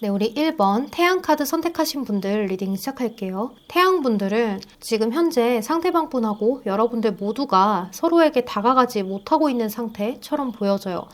네, 우리 1번 태양카드 선택하신 분들 리딩 시작할게요. 태양분들은 지금 현재 상대방 분하고 여러분들 모두가 서로에게 다가가지 못하고 있는 상태처럼 보여져요.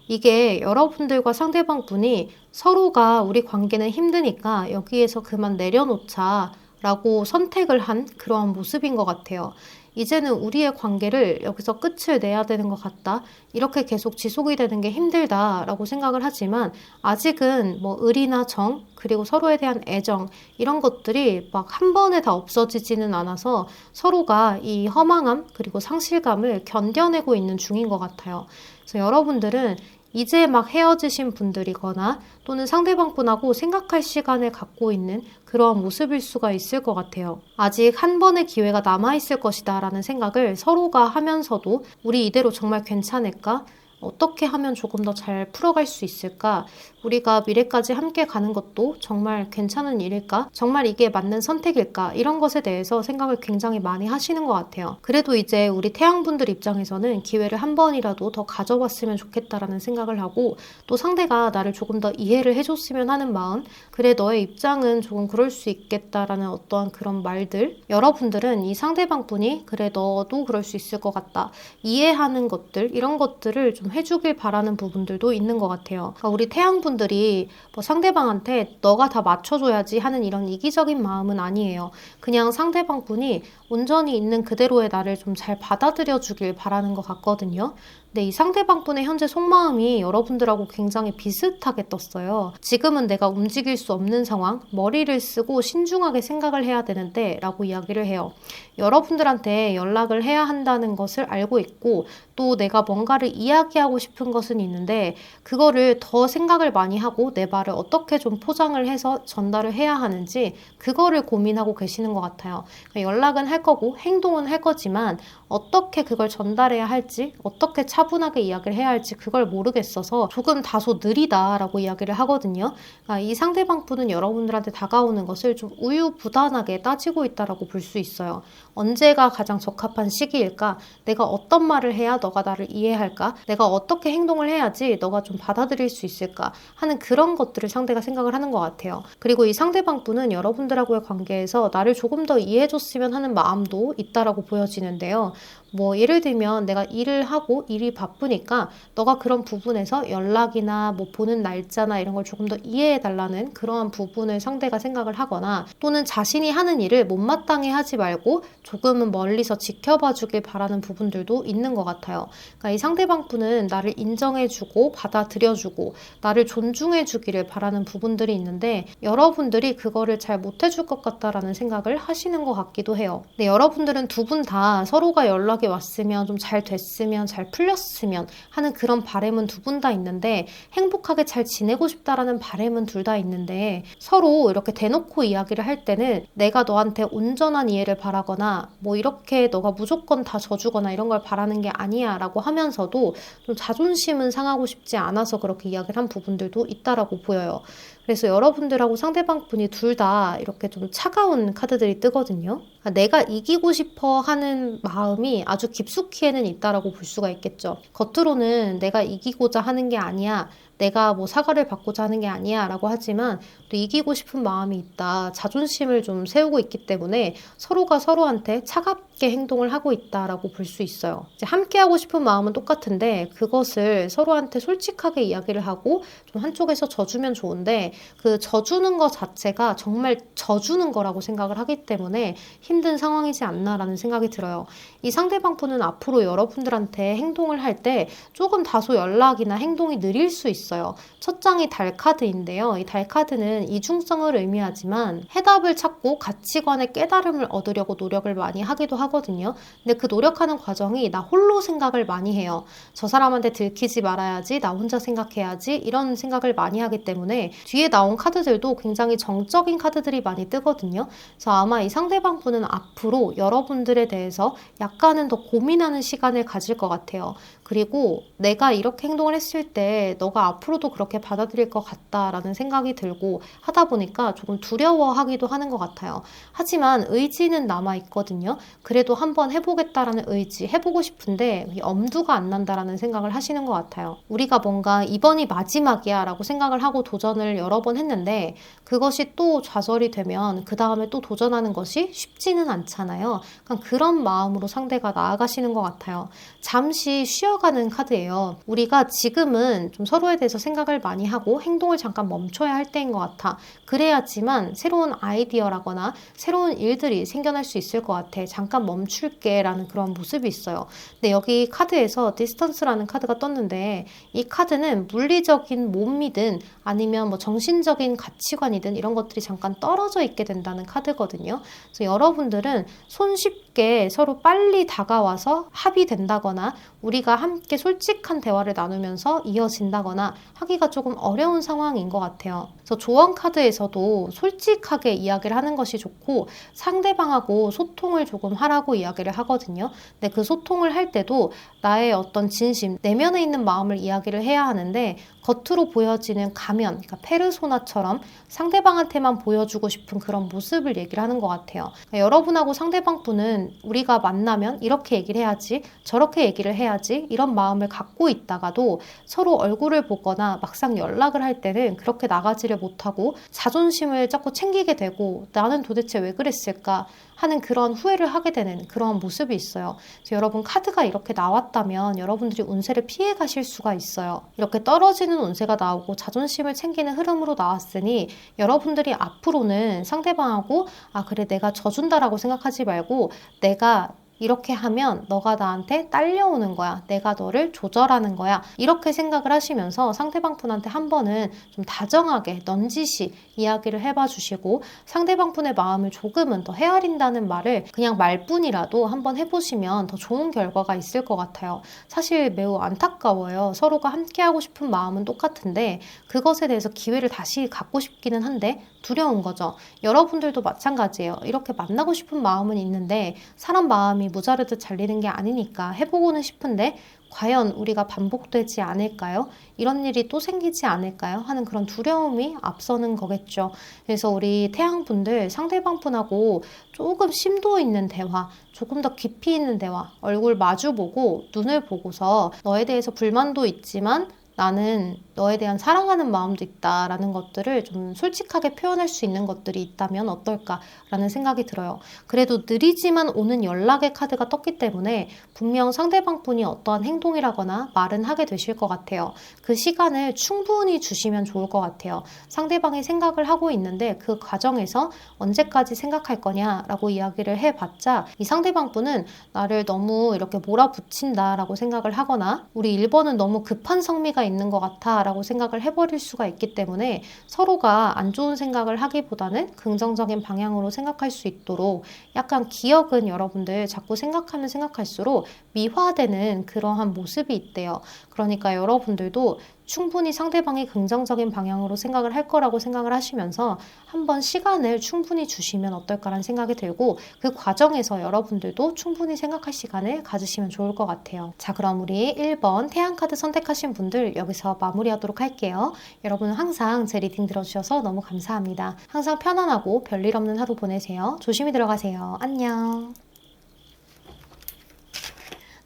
이게 여러분들과 상대방 분이 서로가 우리 관계는 힘드니까 여기에서 그만 내려놓자 라고 선택을 한 그러한 모습인 것 같아요. 이제는 우리의 관계를 여기서 끝을 내야 되는 것 같다. 이렇게 계속 지속이 되는 게 힘들다라고 생각을 하지만 아직은 뭐 의리나 정, 그리고 서로에 대한 애정 이런 것들이 막 한 번에 다 없어지지는 않아서 서로가 이 허망함 그리고 상실감을 견뎌내고 있는 중인 것 같아요. 그래서 여러분들은 이제 막 헤어지신 분들이거나 또는 상대방 분하고 생각할 시간을 갖고 있는 그러한 모습일 수가 있을 것 같아요. 아직 한 번의 기회가 남아있을 것이다 라는 생각을 서로가 하면서도 우리 이대로 정말 괜찮을까? 어떻게 하면 조금 더 잘 풀어갈 수 있을까? 우리가 미래까지 함께 가는 것도 정말 괜찮은 일일까? 정말 이게 맞는 선택일까? 이런 것에 대해서 생각을 굉장히 많이 하시는 것 같아요. 그래도 이제 우리 태양분들 입장에서는 기회를 한 번이라도 더 가져봤으면 좋겠다라는 생각을 하고 또 상대가 나를 조금 더 이해를 해줬으면 하는 마음 그래 너의 입장은 조금 그럴 수 있겠다라는 어떠한 그런 말들 여러분들은 이 상대방 분이 그래 너도 그럴 수 있을 것 같다 이해하는 것들 이런 것들을 좀 해주길 바라는 부분들도 있는 것 같아요. 그러니까 우리 태양분들이 뭐 상대방한테 너가 다 맞춰줘야지 하는 이런 이기적인 마음은 아니에요. 그냥 상대방 분이 온전히 있는 그대로의 나를 좀 잘 받아들여 주길 바라는 것 같거든요. 근데 이 상대방 분의 현재 속마음이 여러분들하고 굉장히 비슷하게 떴어요. 지금은 내가 움직일 수 없는 상황, 머리를 쓰고 신중하게 생각을 해야 되는데 라고 이야기를 해요. 여러분들한테 연락을 해야 한다는 것을 알고 있고 또 내가 뭔가를 이야기하고 싶은 것은 있는데 그거를 더 생각을 많이 하고 내 말을 어떻게 좀 포장을 해서 전달을 해야 하는지 그거를 고민하고 계시는 것 같아요. 그러니까 연락은 할 거고 행동은 할 거지만 어떻게 그걸 전달해야 할지 어떻게 차분하게 이야기를 해야 할지 그걸 모르겠어서 조금 다소 느리다라고 이야기를 하거든요. 그러니까 이 상대방 분은 여러분들한테 다가오는 것을 좀 우유부단하게 따지고 있다라고 볼 수 있어요. 언제가 가장 적합한 시기일까? 내가 어떤 말을 해야 너가 나를 이해할까? 내가 어떻게 행동을 해야지 너가 좀 받아들일 수 있을까? 하는 그런 것들을 상대가 생각을 하는 것 같아요. 그리고 이 상대방 분은 여러분들하고의 관계에서 나를 조금 더 이해해줬으면 하는 마음도 있다라고 보여지는데요. 뭐 예를 들면 내가 일을 하고 일이 바쁘니까 너가 그런 부분에서 연락이나 뭐 보는 날짜나 이런 걸 조금 더 이해해 달라는 그러한 부분을 상대가 생각을 하거나 또는 자신이 하는 일을 못마땅해 하지 말고 조금은 멀리서 지켜봐 주길 바라는 부분들도 있는 것 같아요. 그러니까 이 상대방 분은 나를 인정해주고 받아들여주고 나를 존중해주기를 바라는 부분들이 있는데 여러분들이 그거를 잘 못해줄 것 같다라는 생각을 하시는 것 같기도 해요. 근데 여러분들은 두 분 다 서로가 연락이 왔으면 좀 잘 됐으면 잘 풀렸으면 하는 그런 바람은 두 분 다 있는데 행복하게 잘 지내고 싶다라는 바람은 둘 다 있는데 서로 이렇게 대놓고 이야기를 할 때는 내가 너한테 온전한 이해를 바라거나 뭐 이렇게 너가 무조건 다 져주거나 이런 걸 바라는 게 아니야 라고 하면서도 좀 자존심은 상하고 싶지 않아서 그렇게 이야기를 한 부분들도 있다라고 보여요. 그래서 여러분들하고 상대방 분이 둘 다 이렇게 좀 차가운 카드들이 뜨거든요. 그러니까 내가 이기고 싶어 하는 마음이 아주 깊숙이에는 있다라고 볼 수가 있겠죠. 겉으로는 내가 이기고자 하는 게 아니야. 내가 뭐 사과를 받고자 하는 게 아니야 라고 하지만 또 이기고 싶은 마음이 있다. 자존심을 좀 세우고 있기 때문에 서로가 서로한테 차갑게 행동을 하고 있다라고 볼 수 있어요. 이제 함께 하고 싶은 마음은 똑같은데 그것을 서로한테 솔직하게 이야기를 하고 좀 한쪽에서 져주면 좋은데 그 져주는 것 자체가 정말 져주는 거라고 생각을 하기 때문에 힘든 상황이지 않나라는 생각이 들어요. 이 상대방 분은 앞으로 여러분들한테 행동을 할 때 조금 다소 연락이나 행동이 느릴 수 있어요. 첫 장이 달 카드인데요. 이 달 카드는 이중성을 의미하지만 해답을 찾고 가치관의 깨달음을 얻으려고 노력을 많이 하기도 하거든요. 근데 그 노력하는 과정이 나 홀로 생각을 많이 해요. 저 사람한테 들키지 말아야지, 나 혼자 생각해야지 이런 생각을 많이 하기 때문에 뒤에 나온 카드들도 굉장히 정적인 카드들이 많이 뜨거든요. 그래서 아마 이 상대방 분은 앞으로 여러분들에 대해서 약간은 더 고민하는 시간을 가질 것 같아요. 그리고 내가 이렇게 행동을 했을 때 너가 앞으로도 그렇게 받아들일 것 같다라는 생각이 들고 하다 보니까 조금 두려워하기도 하는 것 같아요. 하지만 의지는 남아있거든요. 그래도 한번 해보겠다라는 의지, 해보고 싶은데 엄두가 안 난다라는 생각을 하시는 것 같아요. 우리가 뭔가 이번이 마지막이야 라고 생각을 하고 도전을 여러 번 했는데 그것이 또 좌절이 되면 그 다음에 또 도전하는 것이 쉽지는 않잖아요. 그런 마음으로 상대가 나아가시는 것 같아요. 잠시 쉬어가는 카드예요. 우리가 지금은 좀 서로에 대해서 생각을 많이 하고 행동을 잠깐 멈춰야 할 때인 것 같아. 그래야지만 새로운 아이디어라거나 새로운 일들이 생겨날 수 있을 것 같아. 잠깐 멈출게 라는 그런 모습이 있어요. 근데 여기 카드에서 디스턴스라는 카드가 떴는데 이 카드는 물리적인 몸이든 아니면 뭐 정신적인 가치관이든 이런 것들이 잠깐 떨어져 있게 된다는 카드거든요. 그래서 여러분들은 손쉽게 서로 빨리 다가와서 합의된다거나 우리가 함께 솔직한 대화를 나누면서 이어진다거나 하기가 조금 어려운 상황인 것 같아요. 그래서 조언 카드에서도 솔직하게 이야기를 하는 것이 좋고 상대방하고 소통을 조금 하라고 이야기를 하거든요. 근데 그 소통을 할 때도 나의 어떤 진심, 내면에 있는 마음을 이야기를 해야 하는데 겉으로 보여지는 가면, 그러니까 페르소나처럼 상대방한테만 보여주고 싶은 그런 모습을 얘기를 하는 것 같아요. 그러니까 여러분하고 상대방 분은 우리가 만나면 이렇게 얘기를 해야지, 저렇게 얘기를 해야지 이런 마음을 갖고 있다가도 서로 얼굴을 보거나 막상 연락을 할 때는 그렇게 나가지를 못하고 자존심을 자꾸 챙기게 되고 나는 도대체 왜 그랬을까 하는 그런 후회를 하게 되는 그런 모습이 있어요. 그래서 여러분 카드가 이렇게 나왔다면 여러분들이 운세를 피해 가실 수가 있어요. 이렇게 떨어지는 운세가 나오고 자존심을 챙기는 흐름으로 나왔으니 여러분들이 앞으로는 상대방하고 그래 내가 져준다라고 생각하지 말고 내가 이렇게 하면 너가 나한테 딸려오는 거야. 내가 너를 조절하는 거야. 이렇게 생각을 하시면서 상대방 분한테 한 번은 좀 다정하게 넌지시 이야기를 해봐 주시고 상대방 분의 마음을 조금은 더 헤아린다는 말을 그냥 말뿐이라도 한번 해보시면 더 좋은 결과가 있을 것 같아요. 사실 매우 안타까워요. 서로가 함께하고 싶은 마음은 똑같은데 그것에 대해서 기회를 다시 갖고 싶기는 한데 두려운 거죠. 여러분들도 마찬가지예요. 이렇게 만나고 싶은 마음은 있는데 사람 마음이 모자르듯 잘리는 게 아니니까 해보고는 싶은데 과연 우리가 반복되지 않을까요? 이런 일이 또 생기지 않을까요? 하는 그런 두려움이 앞서는 거겠죠. 그래서 우리 태양분들 상대방 분하고 조금 심도 있는 대화, 조금 더 깊이 있는 대화, 얼굴 마주보고 눈을 보고서 너에 대해서 불만도 있지만 나는 너에 대한 사랑하는 마음도 있다라는 것들을 좀 솔직하게 표현할 수 있는 것들이 있다면 어떨까라는 생각이 들어요. 그래도 느리지만 오는 연락의 카드가 떴기 때문에 분명 상대방 분이 어떠한 행동이라거나 말은 하게 되실 것 같아요. 그 시간을 충분히 주시면 좋을 것 같아요. 상대방이 생각을 하고 있는데 그 과정에서 언제까지 생각할 거냐라고 이야기를 해봤자 이 상대방 분은 나를 너무 이렇게 몰아붙인다라고 생각을 하거나 우리 1번은 너무 급한 성미가 있는 것 같아 라고 생각을 해버릴 수가 있기 때문에 서로가 안 좋은 생각을 하기보다는 긍정적인 방향으로 생각할 수 있도록 약간 기억은 여러분들 자꾸 생각하면 생각할수록 미화되는 그러한 모습이 있대요. 그러니까 여러분들도 충분히 상대방이 긍정적인 방향으로 생각을 할 거라고 생각을 하시면서 한번 시간을 충분히 주시면 어떨까라는 생각이 들고 그 과정에서 여러분들도 충분히 생각할 시간을 가지시면 좋을 것 같아요. 자, 그럼 우리 1번 태양카드 선택하신 분들 여기서 마무리하도록 할게요. 여러분 항상 제 리딩 들어주셔서 너무 감사합니다. 항상 편안하고 별일 없는 하루 보내세요. 조심히 들어가세요. 안녕.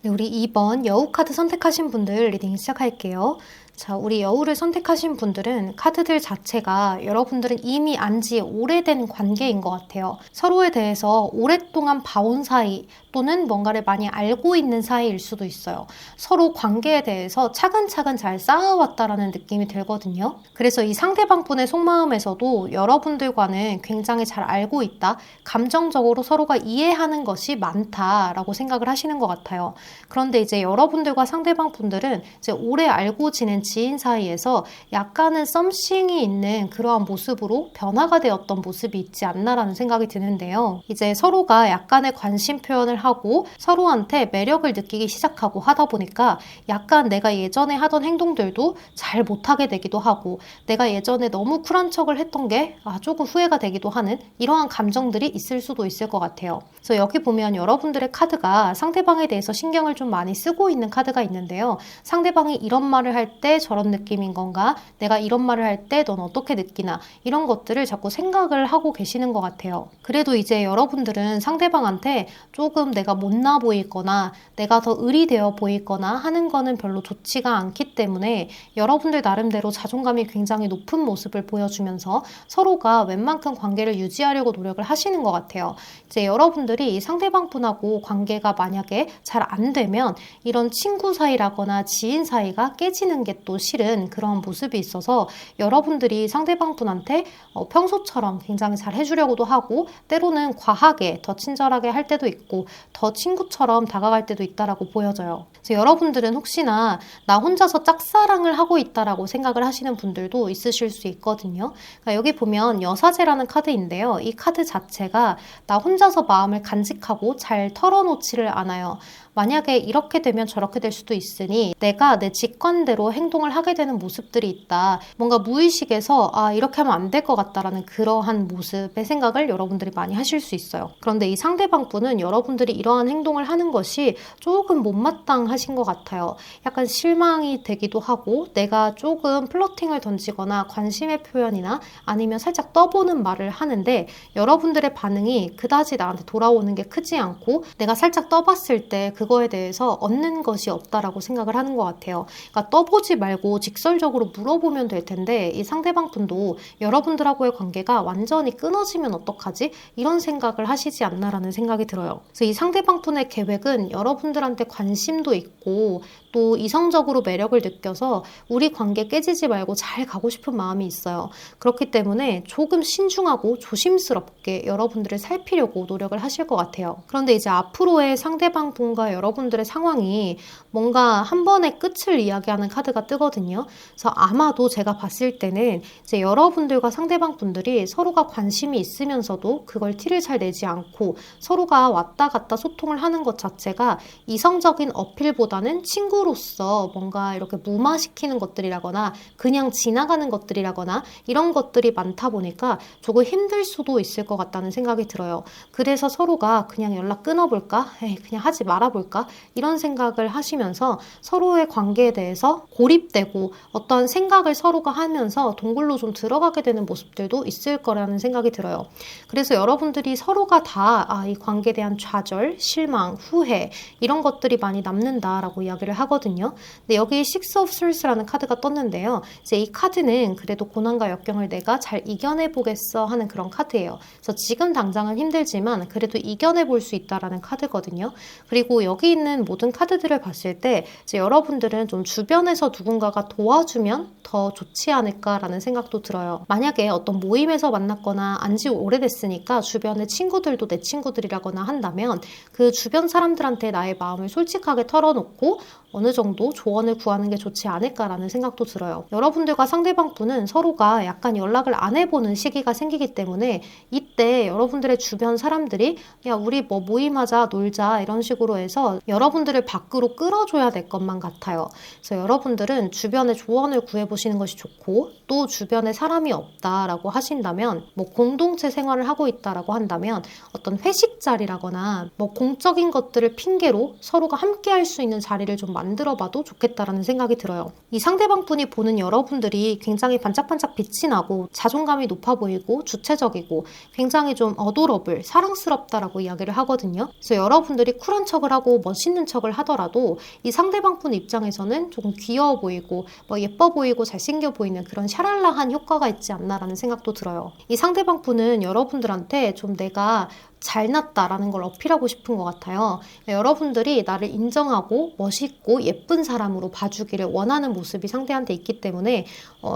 네, 우리 2번 여우 카드 선택하신 분들 리딩 시작할게요. 자, 우리 여우를 선택하신 분들은 카드들 자체가 여러분들은 이미 안지 오래된 관계인 것 같아요. 서로에 대해서 오랫동안 봐온 사이 또는 뭔가를 많이 알고 있는 사이일 수도 있어요. 서로 관계에 대해서 차근차근 잘 쌓아왔다라는 느낌이 들거든요. 그래서 이 상대방 분의 속마음에서도 여러분들과는 굉장히 잘 알고 있다. 감정적으로 서로가 이해하는 것이 많다라고 생각을 하시는 것 같아요. 그런데 이제 여러분들과 상대방 분들은 이제 오래 알고 지낸 지인 사이에서 약간은 썸씽이 있는 그러한 모습으로 변화가 되었던 모습이 있지 않나라는 생각이 드는데요. 이제 서로가 약간의 관심 표현을 하고 서로한테 매력을 느끼기 시작하고 하다 보니까 약간 내가 예전에 하던 행동들도 잘 못하게 되기도 하고 내가 예전에 너무 쿨한 척을 했던 게 조금 후회가 되기도 하는 이러한 감정들이 있을 수도 있을 것 같아요. 그래서 여기 보면 여러분들의 카드가 상대방에 대해서 신경을 좀 많이 쓰고 있는 카드가 있는데요. 상대방이 이런 말을 할 때 저런 느낌인 건가? 내가 이런 말을 할 때 넌 어떻게 느끼나? 이런 것들을 자꾸 생각을 하고 계시는 것 같아요. 그래도 이제 여러분들은 상대방한테 조금 내가 못나 보이거나 내가 더 의리되어 보이거나 하는 거는 별로 좋지가 않기 때문에 여러분들 나름대로 자존감이 굉장히 높은 모습을 보여주면서 서로가 웬만큼 관계를 유지하려고 노력을 하시는 것 같아요. 이제 여러분들이 상대방 분하고 관계가 만약에 잘 안 되면 이런 친구 사이라거나 지인 사이가 깨지는 게 또 실은 그런 모습이 있어서 여러분들이 상대방 분한테 평소처럼 굉장히 잘 해주려고도 하고 때로는 과하게 더 친절하게 할 때도 있고 더 친구처럼 다가갈 때도 있다라고 보여져요. 그래서 여러분들은 혹시나 나 혼자서 짝사랑을 하고 있다라고 생각을 하시는 분들도 있으실 수 있거든요. 그러니까 여기 보면 여사제라는 카드인데요. 이 카드 자체가 나 혼자서 마음을 간직하고 잘 털어놓지를 않아요. 만약에 이렇게 되면 저렇게 될 수도 있으니 내가 내 직관대로 행동을 하게 되는 모습들이 있다. 뭔가 무의식에서 이렇게 하면 안 될 것 같다라는 그러한 모습의 생각을 여러분들이 많이 하실 수 있어요. 그런데 이 상대방 분은 여러분들이 이러한 행동을 하는 것이 조금 못마땅하신 것 같아요. 약간 실망이 되기도 하고 내가 조금 플러팅을 던지거나 관심의 표현이나 아니면 살짝 떠보는 말을 하는데 여러분들의 반응이 그다지 나한테 돌아오는 게 크지 않고 내가 살짝 떠봤을 때 그거에 대해서 얻는 것이 없다라고 생각을 하는 것 같아요. 그러니까 떠보지 말고 직설적으로 물어보면 될 텐데 이 상대방 분도 여러분들하고의 관계가 완전히 끊어지면 어떡하지? 이런 생각을 하시지 않나라는 생각이 들어요. 그래서 이 상대방 분의 계획은 여러분들한테 관심도 있고 또 이성적으로 매력을 느껴서 우리 관계 깨지지 말고 잘 가고 싶은 마음이 있어요. 그렇기 때문에 조금 신중하고 조심스럽게 여러분들을 살피려고 노력을 하실 것 같아요. 그런데 이제 앞으로의 상대방 분과 여러분들의 상황이 뭔가 한 번의 끝을 이야기하는 카드가 뜨거든요. 그래서 아마도 제가 봤을 때는 이제 여러분들과 상대방 분들이 서로가 관심이 있으면서도 그걸 티를 잘 내지 않고 서로가 왔다 갔다 소통을 하는 것 자체가 이성적인 어필보다는 친구로서 뭔가 이렇게 무마시키는 것들이라거나 그냥 지나가는 것들이라거나 이런 것들이 많다 보니까 조금 힘들 수도 있을 것 같다는 생각이 들어요. 그래서 서로가 그냥 연락 끊어볼까? 그냥 하지 말아볼까? 이런 생각을 하시면서 서로의 관계에 대해서 고립되고 어떤 생각을 서로가 하면서 동굴로 좀 들어가게 되는 모습들도 있을 거라는 생각이 들어요. 그래서 여러분들이 서로가 다 이 관계에 대한 좌절, 실망, 후회 이런 것들이 많이 남는다라고 이야기를 하거든요. 근데 여기 Six of Swords라는 카드가 떴는데요. 이제 이 카드는 그래도 고난과 역경을 내가 잘 이겨내보겠어 하는 그런 카드예요. 그래서 지금 당장은 힘들지만 그래도 이겨내볼 수 있다라는 카드거든요. 그리고 여기 있는 모든 카드들을 봤을 때 이제 여러분들은 좀 주변에서 누군가가 도와주면 더 좋지 않을까라는 생각도 들어요. 만약에 어떤 모임에서 만났거나 안지 오래됐으니까 주변의 친구들도 내 친구들이라거나 한다면 그 주변 사람들한테 나의 마음을 솔직하게 털어놓고 어느 정도 조언을 구하는 게 좋지 않을까라는 생각도 들어요. 여러분들과 상대방 분은 서로가 약간 연락을 안 해보는 시기가 생기기 때문에 이때 여러분들의 주변 사람들이 야 우리 뭐 모임하자 놀자 이런 식으로 해서 여러분들을 밖으로 끌어줘야 될 것만 같아요. 그래서 여러분들은 주변에 조언을 구해보시는 것이 좋고 또 주변에 사람이 없다라고 하신다면 뭐 공동체 생활을 하고 있다라고 한다면 어떤 회식 자리라거나 뭐 공적인 것들을 핑계로 서로가 함께 할 수 있는 자리를 좀 만들어봐도 좋겠다라는 생각이 들어요. 이 상대방 분이 보는 여러분들이 굉장히 반짝반짝 빛이 나고 자존감이 높아 보이고 주체적이고 굉장히 좀 어도러블, 사랑스럽다라고 이야기를 하거든요. 그래서 여러분들이 쿨한 척을 하고 멋있는 척을 하더라도 이 상대방 분 입장에서는 조금 귀여워 보이고 뭐 예뻐 보이고 잘생겨 보이는 그런 샤랄라한 효과가 있지 않나라는 생각도 들어요. 이 상대방 분은 여러분들한테 좀 내가 잘났다라는 걸 어필하고 싶은 것 같아요. 여러분들이 나를 인정하고 멋있고 예쁜 사람으로 봐주기를 원하는 모습이 상대한테 있기 때문에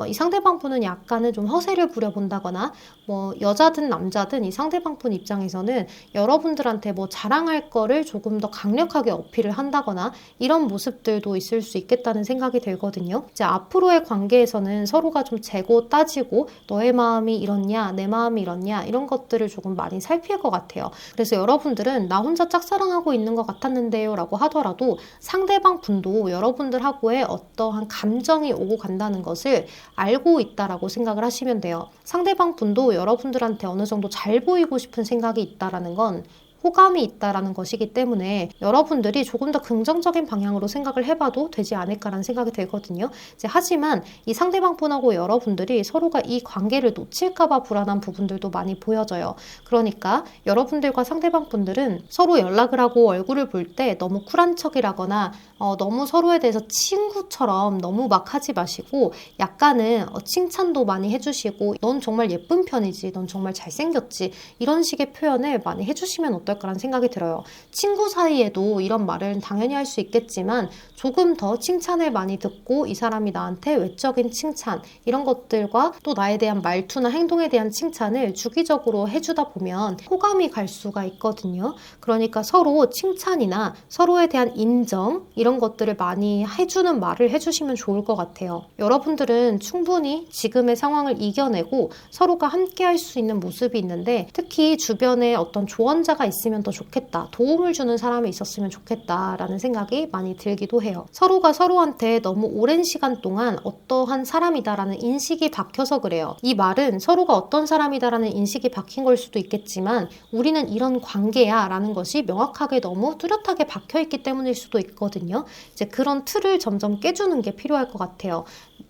이 상대방 분은 약간은 좀 허세를 부려본다거나 뭐 여자든 남자든 이 상대방 분 입장에서는 여러분들한테 뭐 자랑할 거를 조금 더 강력하게 어필을 한다거나 이런 모습들도 있을 수 있겠다는 생각이 들거든요. 이제 앞으로의 관계에서는 서로가 좀 재고 따지고 너의 마음이 이렇냐 내 마음이 이렇냐 이런 것들을 조금 많이 살필 것 같아요. 그래서 여러분들은 나 혼자 짝사랑하고 있는 것 같았는데요 라고 하더라도 상대방 분도 여러분들하고의 어떠한 감정이 오고 간다는 것을 알고 있다라고 생각을 하시면 돼요. 상대방 분도 여러분들한테 어느 정도 잘 보이고 싶은 생각이 있다라는 건 호감이 있다라는 것이기 때문에 여러분들이 조금 더 긍정적인 방향으로 생각을 해봐도 되지 않을까라는 생각이 들거든요. 하지만 이 상대방 분하고 여러분들이 서로가 이 관계를 놓칠까봐 불안한 부분들도 많이 보여져요. 그러니까 여러분들과 상대방 분들은 서로 연락을 하고 얼굴을 볼 때 너무 쿨한 척이라거나 너무 서로에 대해서 친구처럼 너무 막 하지 마시고 약간은 칭찬도 많이 해주시고 넌 정말 예쁜 편이지, 넌 정말 잘생겼지 이런 식의 표현을 많이 해주시면 어떨까라는 생각이 들어요. 친구 사이에도 이런 말을 당연히 할 수 있겠지만 조금 더 칭찬을 많이 듣고 이 사람이 나한테 외적인 칭찬 이런 것들과 또 나에 대한 말투나 행동에 대한 칭찬을 주기적으로 해주다 보면 호감이 갈 수가 있거든요. 그러니까 서로 칭찬이나 서로에 대한 인정 이런 것들을 많이 해주는 말을 해주시면 좋을 것 같아요. 여러분들은 충분히 지금의 상황을 이겨내고 서로가 함께 할 수 있는 모습이 있는데 특히 주변에 어떤 조언자가 있으면 더 좋겠다. 도움을 주는 사람이 있었으면 좋겠다라는 생각이 많이 들기도 해요. 서로가 서로한테 너무 오랜 시간 동안 어떠한 사람이다라는 인식이 박혀서 그래요. 이 말은 서로가 어떤 사람이다라는 인식이 박힌 걸 수도 있겠지만 우리는 이런 관계야 라는 것이 명확하게 너무 뚜렷하게 박혀있기 때문일 수도 있거든요. 그런 틀을 점점 깨주는 게 필요할 것 같아요.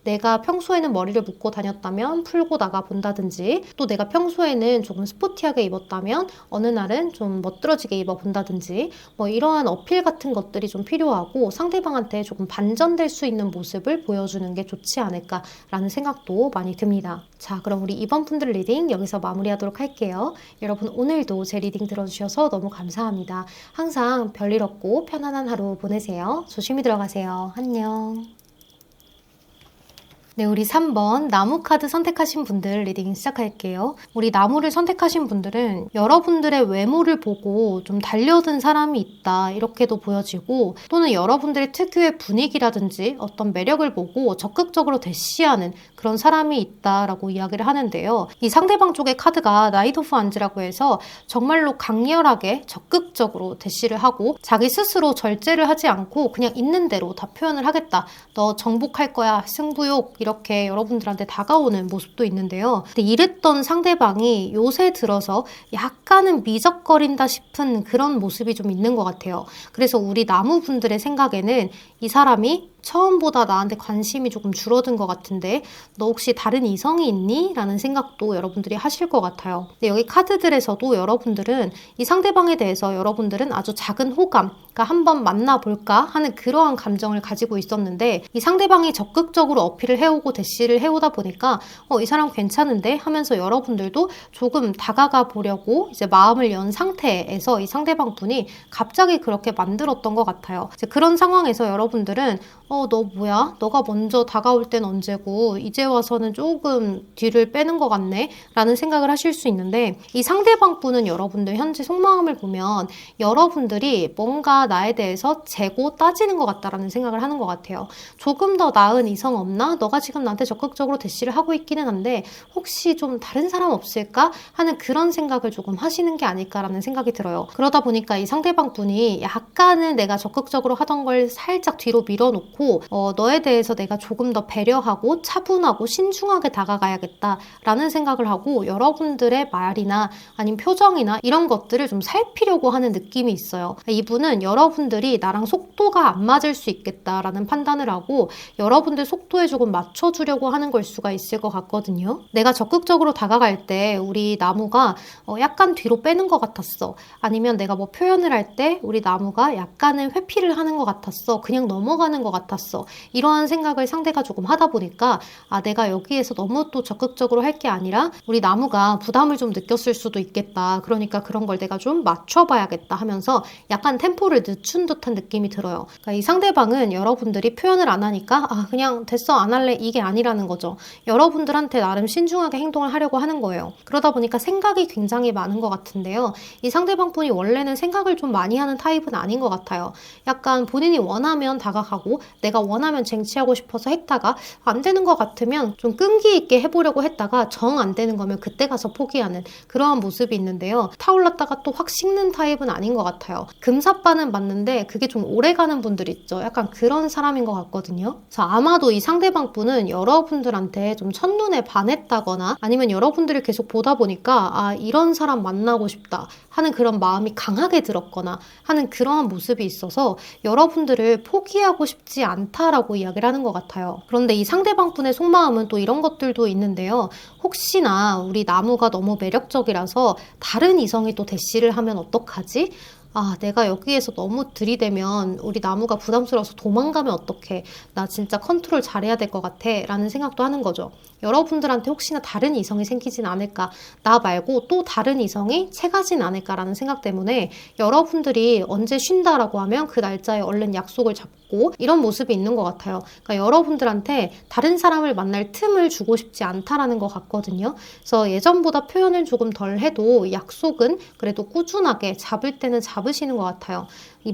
내가 평소에는 머리를 묶고 다녔다면 풀고 나가본다든지 또 내가 평소에는 조금 스포티하게 입었다면 어느 날은 좀 멋들어지게 입어본다든지 뭐 이러한 어필 같은 것들이 좀 필요하고 상대방한테 조금 반전될 수 있는 모습을 보여주는 게 좋지 않을까라는 생각도 많이 듭니다. 자, 그럼 우리 이번 분들 리딩 여기서 마무리하도록 할게요. 여러분 오늘도 제 리딩 들어주셔서 너무 감사합니다. 항상 별일 없고 편안한 하루 보내세요. 조심히 들어가세요. 안녕. 네, 우리 3번 나무 카드 선택하신 분들 리딩 시작할게요. 우리 나무를 선택하신 분들은 여러분들의 외모를 보고 좀 달려든 사람이 있다 이렇게도 보여지고 또는 여러분들의 특유의 분위기라든지 어떤 매력을 보고 적극적으로 대시하는 그런 사람이 있다라고 이야기를 하는데요. 이 상대방 쪽의 카드가 나이트 오브 완즈라고 해서 정말로 강렬하게 적극적으로 대시를 하고 자기 스스로 절제를 하지 않고 그냥 있는 대로 다 표현을 하겠다. 너 정복할 거야. 승부욕 이렇게 여러분들한테 다가오는 모습도 있는데요. 근데 이랬던 상대방이 요새 들어서 약간은 미적거린다 싶은 그런 모습이 좀 있는 것 같아요. 그래서 우리 나무분들의 생각에는 이 사람이 처음보다 나한테 관심이 조금 줄어든 것 같은데 너 혹시 다른 이성이 있니? 라는 생각도 여러분들이 하실 것 같아요. 근데 여기 카드들에서도 여러분들은 이 상대방에 대해서 여러분들은 아주 작은 호감, 그러니까 한번 만나볼까 하는 그러한 감정을 가지고 있었는데 이 상대방이 적극적으로 어필을 해오고 대시를 해오다 보니까 이 사람 괜찮은데 하면서 여러분들도 조금 다가가 보려고 이제 마음을 연 상태에서 이 상대방 분이 갑자기 그렇게 만들었던 것 같아요. 이제 그런 상황에서 여러분들은 너 뭐야? 너가 먼저 다가올 땐 언제고 이제 와서는 조금 뒤를 빼는 것 같네? 라는 생각을 하실 수 있는데 이 상대방 분은 여러분들 현재 속마음을 보면 여러분들이 뭔가 나에 대해서 재고 따지는 것 같다라는 생각을 하는 것 같아요. 조금 더 나은 이성 없나? 너가 지금 나한테 적극적으로 대시를 하고 있기는 한데 혹시 좀 다른 사람 없을까? 하는 그런 생각을 조금 하시는 게 아닐까라는 생각이 들어요. 그러다 보니까 이 상대방 분이 약간은 내가 적극적으로 하던 걸 살짝 뒤로 밀어놓고 너에 대해서 내가 조금 더 배려하고 차분하고 신중하게 다가가야겠다라는 생각을 하고 여러분들의 말이나 아니면 표정이나 이런 것들을 좀 살피려고 하는 느낌이 있어요. 이분은 여러분들이 나랑 속도가 안 맞을 수 있겠다라는 판단을 하고 여러분들 속도에 조금 맞춰주려고 하는 걸 수가 있을 것 같거든요. 내가 적극적으로 다가갈 때 우리 나무가 약간 뒤로 빼는 것 같았어. 아니면 내가 뭐 표현을 할 때 우리 나무가 약간은 회피를 하는 것 같았어. 그냥 넘어가는 것 같았어. 같았어. 이러한 생각을 상대가 조금 하다 보니까 내가 여기에서 너무 또 적극적으로 할 게 아니라 우리 나무가 부담을 좀 느꼈을 수도 있겠다. 그러니까 그런 걸 내가 좀 맞춰봐야겠다 하면서 약간 템포를 늦춘 듯한 느낌이 들어요. 그러니까 이 상대방은 여러분들이 표현을 안 하니까 그냥 됐어 안 할래 이게 아니라는 거죠. 여러분들한테 나름 신중하게 행동을 하려고 하는 거예요. 그러다 보니까 생각이 굉장히 많은 것 같은데요. 이 상대방 분이 원래는 생각을 좀 많이 하는 타입은 아닌 것 같아요. 약간 본인이 원하면 다가가고 내가 원하면 쟁취하고 싶어서 했다가 안 되는 것 같으면 좀 끈기 있게 해보려고 했다가 정 안 되는 거면 그때 가서 포기하는 그러한 모습이 있는데요. 타올랐다가 또 확 식는 타입은 아닌 것 같아요. 금사빠는 맞는데 그게 좀 오래가는 분들 있죠. 약간 그런 사람인 것 같거든요. 그래서 아마도 이 상대방 분은 여러분들한테 좀 첫눈에 반했다거나 아니면 여러분들을 계속 보다 보니까 이런 사람 만나고 싶다 하는 그런 마음이 강하게 들었거나 하는 그러한 모습이 있어서 여러분들을 포기하고 싶지 않다라고 이야기를 하는 것 같아요. 그런데 이 상대방 분의 속마음은 또 이런 것들도 있는데요. 혹시나 우리 나무가 너무 매력적이라서 다른 이성이 또 대시를 하면 어떡하지? 내가 여기에서 너무 들이대면 우리 나무가 부담스러워서 도망가면 어떡해. 나 진짜 컨트롤 잘해야 될 것 같아. 라는 생각도 하는 거죠. 여러분들한테 혹시나 다른 이성이 생기진 않을까. 나 말고 또 다른 이성이 채가진 않을까라는 생각 때문에 여러분들이 언제 쉰다라고 하면 그 날짜에 얼른 약속을 잡고 이런 모습이 있는 것 같아요. 그러니까 여러분들한테 다른 사람을 만날 틈을 주고 싶지 않다라는 것 같거든요. 그래서 예전보다 표현을 조금 덜 해도 약속은 그래도 꾸준하게 잡을 때는 잡으시는 것 같아요.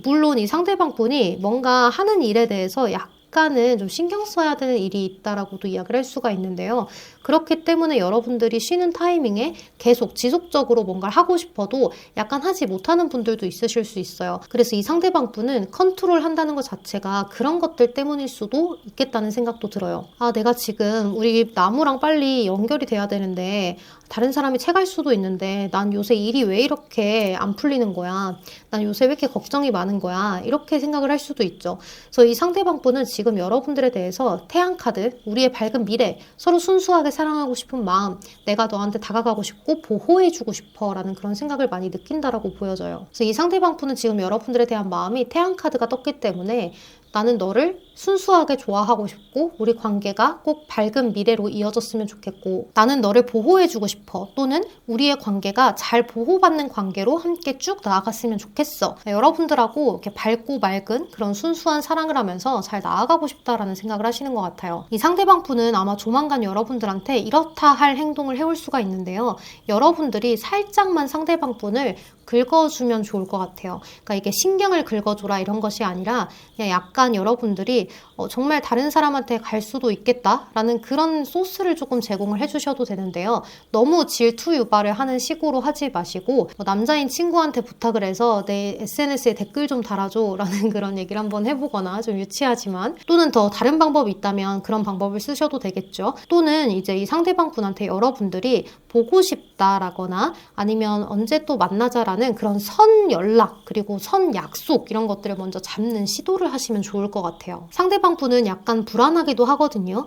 물론 이 상대방 분이 뭔가 하는 일에 대해서 약간은 좀 신경 써야 되는 일이 있다라고도 이야기를 할 수가 있는데요. 그렇기 때문에 여러분들이 쉬는 타이밍에 계속 지속적으로 뭔가를 하고 싶어도 약간 하지 못하는 분들도 있으실 수 있어요. 그래서 이 상대방 분은 컨트롤 한다는 것 자체가 그런 것들 때문일 수도 있겠다는 생각도 들어요. 내가 지금 우리 나무랑 빨리 연결이 돼야 되는데 다른 사람이 채갈 수도 있는데 난 요새 일이 왜 이렇게 안 풀리는 거야? 난 요새 왜 이렇게 걱정이 많은 거야? 이렇게 생각을 할 수도 있죠. 그래서 이 상대방 분은 지금 여러분들에 대해서 태양카드, 우리의 밝은 미래, 서로 순수하게 사랑하고 싶은 마음, 내가 너한테 다가가고 싶고 보호해주고 싶어 라는 그런 생각을 많이 느낀다라고 보여져요. 그래서 이 상대방 분은 지금 여러분들에 대한 마음이 태양카드가 떴기 때문에 나는 너를 순수하게 좋아하고 싶고 우리 관계가 꼭 밝은 미래로 이어졌으면 좋겠고 나는 너를 보호해주고 싶어 또는 우리의 관계가 잘 보호받는 관계로 함께 쭉 나아갔으면 좋겠어. 여러분들하고 이렇게 밝고 맑은 그런 순수한 사랑을 하면서 잘 나아가고 싶다라는 생각을 하시는 것 같아요. 이 상대방 분은 아마 조만간 여러분들한테 이렇다 할 행동을 해올 수가 있는데요. 여러분들이 살짝만 상대방 분을 긁어주면 좋을 것 같아요. 그러니까 이게 신경을 긁어줘라 이런 것이 아니라 그냥 약간 여러분들이 정말 다른 사람한테 갈 수도 있겠다라는 그런 소스를 조금 제공을 해주셔도 되는데요. 너무 질투 유발을 하는 식으로 하지 마시고 남자인 친구한테 부탁을 해서 내 SNS에 댓글 좀 달아줘 라는 그런 얘기를 한번 해보거나 좀 유치하지만 또는 더 다른 방법이 있다면 그런 방법을 쓰셔도 되겠죠. 또는 이제 이 상대방 분한테 여러분들이 보고 싶다라거나 아니면 언제 또 만나자라는 그런 선 연락 그리고 선 약속 이런 것들을 먼저 잡는 시도를 하시면 좋을 것 같아요. 상대방 분은 약간 불안하기도 하거든요.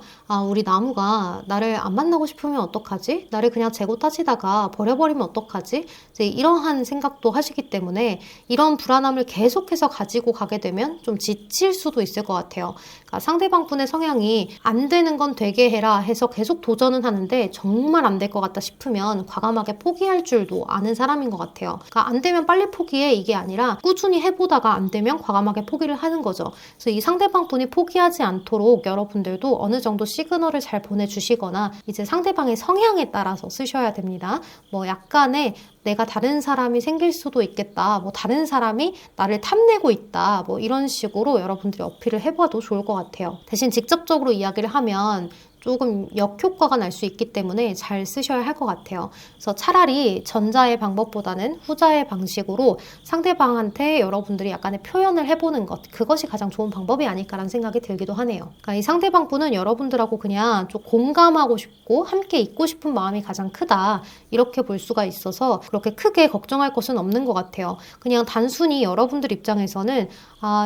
우리 나무가 나를 안 만나고 싶으면 어떡하지? 나를 그냥 재고 따지다가 버려버리면 어떡하지? 이제 이러한 생각도 하시기 때문에 이런 불안함을 계속해서 가지고 가게 되면 좀 지칠 수도 있을 것 같아요. 그러니까 상대방 분의 성향이 안 되는 건 되게 해라 해서 계속 도전은 하는데 정말 안 될 것 같다 싶으면 과감하게 포기할 줄도 아는 사람인 것 같아요. 그러니까 안 되면 빨리 포기해 이게 아니라 꾸준히 해보다가 안 되면 과감하게 포기를 하는 거죠. 그래서 이 상대방 분이 포기하지 않도록 여러분들도 어느 정도 시그널을 잘 보내주시거나 이제 상대방의 성향에 따라서 쓰셔야 됩니다. 약간의 내가 다른 사람이 생길 수도 있겠다. 다른 사람이 나를 탐내고 있다. 이런 식으로 여러분들이 어필을 해봐도 좋을 것 같아요. 대신 직접적으로 이야기를 하면 조금 역효과가 날 수 있기 때문에 잘 쓰셔야 할 것 같아요. 그래서 차라리 전자의 방법보다는 후자의 방식으로 상대방한테 여러분들이 약간의 표현을 해보는 것, 그것이 가장 좋은 방법이 아닐까라는 생각이 들기도 하네요. 그러니까 이 상대방 분은 여러분들하고 그냥 좀 공감하고 싶고 함께 있고 싶은 마음이 가장 크다. 이렇게 볼 수가 있어서 그렇게 크게 걱정할 것은 없는 것 같아요. 그냥 단순히 여러분들 입장에서는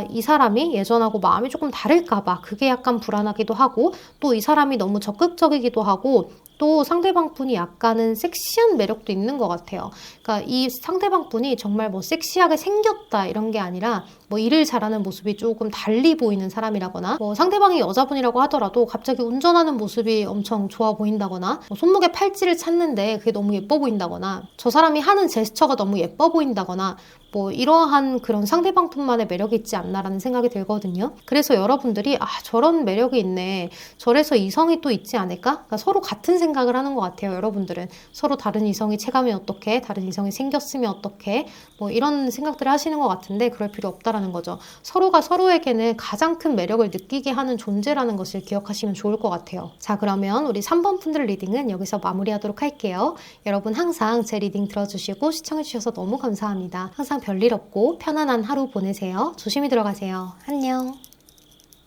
이 사람이 예전하고 마음이 조금 다를까 봐 그게 약간 불안하기도 하고 또 이 사람이 너무 적극적이기도 하고 또 상대방 분이 약간은 섹시한 매력도 있는 것 같아요. 그러니까 이 상대방 분이 정말 뭐 섹시하게 생겼다 이런 게 아니라 뭐 일을 잘하는 모습이 조금 달리 보이는 사람이라거나 뭐 상대방이 여자분이라고 하더라도 갑자기 운전하는 모습이 엄청 좋아 보인다거나 뭐 손목에 팔찌를 찾는데 그게 너무 예뻐 보인다거나 저 사람이 하는 제스처가 너무 예뻐 보인다거나 뭐 이러한 그런 상대방뿐만의 매력이 있지 않나라는 생각이 들거든요. 그래서 여러분들이 저런 매력이 있네, 저래서 이성이 또 있지 않을까? 그러니까 서로 같은 생각을 하는 것 같아요. 여러분들은 서로 다른 이성이 체감이 어떻게, 다른 이성이 생겼으면 어떻게, 뭐 이런 생각들을 하시는 것 같은데 그럴 필요 없다라는 거죠. 서로가 서로에게는 가장 큰 매력을 느끼게 하는 존재라는 것을 기억하시면 좋을 것 같아요. 자, 그러면 우리 3번 분들 리딩은 여기서 마무리하도록 할게요. 여러분 항상 제 리딩 들어주시고 시청해주셔서 너무 감사합니다. 항상 별일 없고 편안한 하루 보내세요. 조심히 들어가세요. 안녕.